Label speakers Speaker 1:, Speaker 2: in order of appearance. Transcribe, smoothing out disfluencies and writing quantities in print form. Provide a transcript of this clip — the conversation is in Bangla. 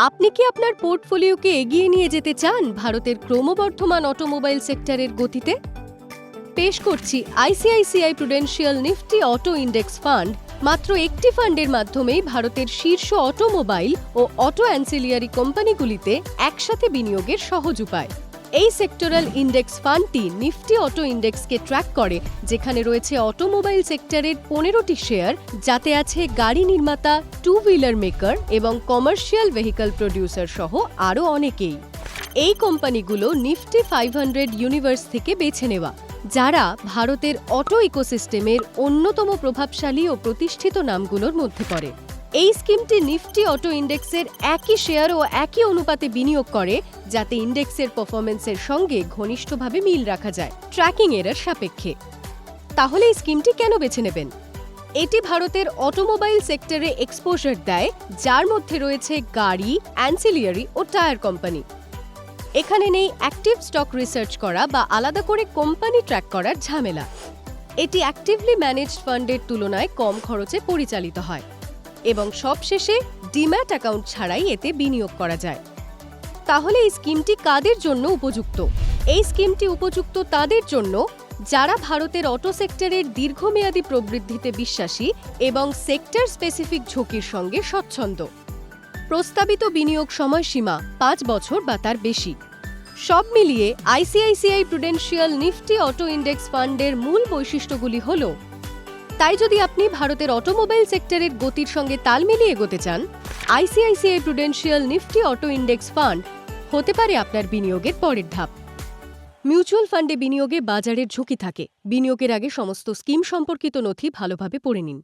Speaker 1: আপনি কি আপনার পোর্টফোলিওকে এগিয়ে নিয়ে যেতে চান ভারতের ক্রমবর্ধমান অটোমোবাইল সেক্টরের গতিতে? পেশ করছি ICICI Prudential Nifty auto index fund. মাত্র একটি ফান্ডের মাধ্যমেই ভারতের শীর্ষ অটোমোবাইল ও অটো অ্যান্সিলিয়ারি কোম্পানিগুলিতে একসাথে বিনিয়োগের সহজ উপায়। এই সেক্টরাল ইন্ডেক্স ফান্ডটি নিফটি অটো ইন্ডেক্সকে ট্র্যাক করে, যেখানে রয়েছে অটোমোবাইল সেক্টরের ১৫টি শেয়ার, যাতে আছে গাড়ি নির্মাতা, টু হুইলার মেকার এবং কমার্শিয়াল ভেহিকল প্রডিউসার সহ আরও অনেকেই। এই কোম্পানিগুলো নিফটি 500 ইউনিভার্স থেকে বেছে নেওয়া, যারা ভারতের অটো ইকোসিস্টেমের অন্যতম প্রভাবশালী ও প্রতিষ্ঠিত নামগুলোর মধ্যে পড়ে। এই স্কিমটি নিফটি অটো ইন্ডেক্সের একই শেয়ার ও একই অনুপাতে বিনিয়োগ করে, যাতে ইন্ডেক্সের পারফরমেন্সের সঙ্গে ঘনিষ্ঠভাবে মিল রাখা যায় ট্র্যাকিং এরর সাপেক্ষে। তাহলে এই স্কিমটি কেন বেছে নেবেন? এটি ভারতের অটোমোবাইল সেক্টরে এক্সপোজার দেয়, যার মধ্যে রয়েছে গাড়ি, অ্যান্সিলিয়ারি ও টায়ার কোম্পানি। এখানে নেই অ্যাক্টিভ স্টক রিসার্চ করা বা আলাদা করে কোম্পানি ট্র্যাক করার ঝামেলা। এটি অ্যাক্টিভলি ম্যানেজড ফান্ডের তুলনায় কম খরচে পরিচালিত হয় এবং সবশেষে ডিম্যাট অ্যাকাউন্ট ছাড়াই এতে বিনিয়োগ করা যায়। তাহলে এই স্কিমটি কাদের জন্য উপযুক্ত? এই স্কিমটি উপযুক্ত তাদের জন্য যারা ভারতের অটো সেক্টরের দীর্ঘমেয়াদী প্রবৃদ্ধিতে বিশ্বাসী এবং সেক্টর স্পেসিফিক ঝুঁকির সঙ্গে স্বচ্ছন্দ। প্রস্তাবিত বিনিয়োগ সময়সীমা ৫ বছর বা তার বেশি। সব মিলিয়ে ICICI Prudential Nifty auto index ফান্ডের মূল বৈশিষ্ট্যগুলি হল, তাই যদি আপনি ভারতের অটোমোবাইল সেক্টরের গতির সঙ্গে তাল মিলিয়ে এগোতে চান, ICICI Prudential Nifty auto index fund হতে পারে আপনার বিনিয়োগের পরের ধাপ। মিউচুয়াল ফান্ডে বিনিয়োগে বাজারের ঝুঁকি থাকে। বিনিয়োগের আগে সমস্ত স্কিম সম্পর্কিত নথি ভালোভাবে পড়ে নিন।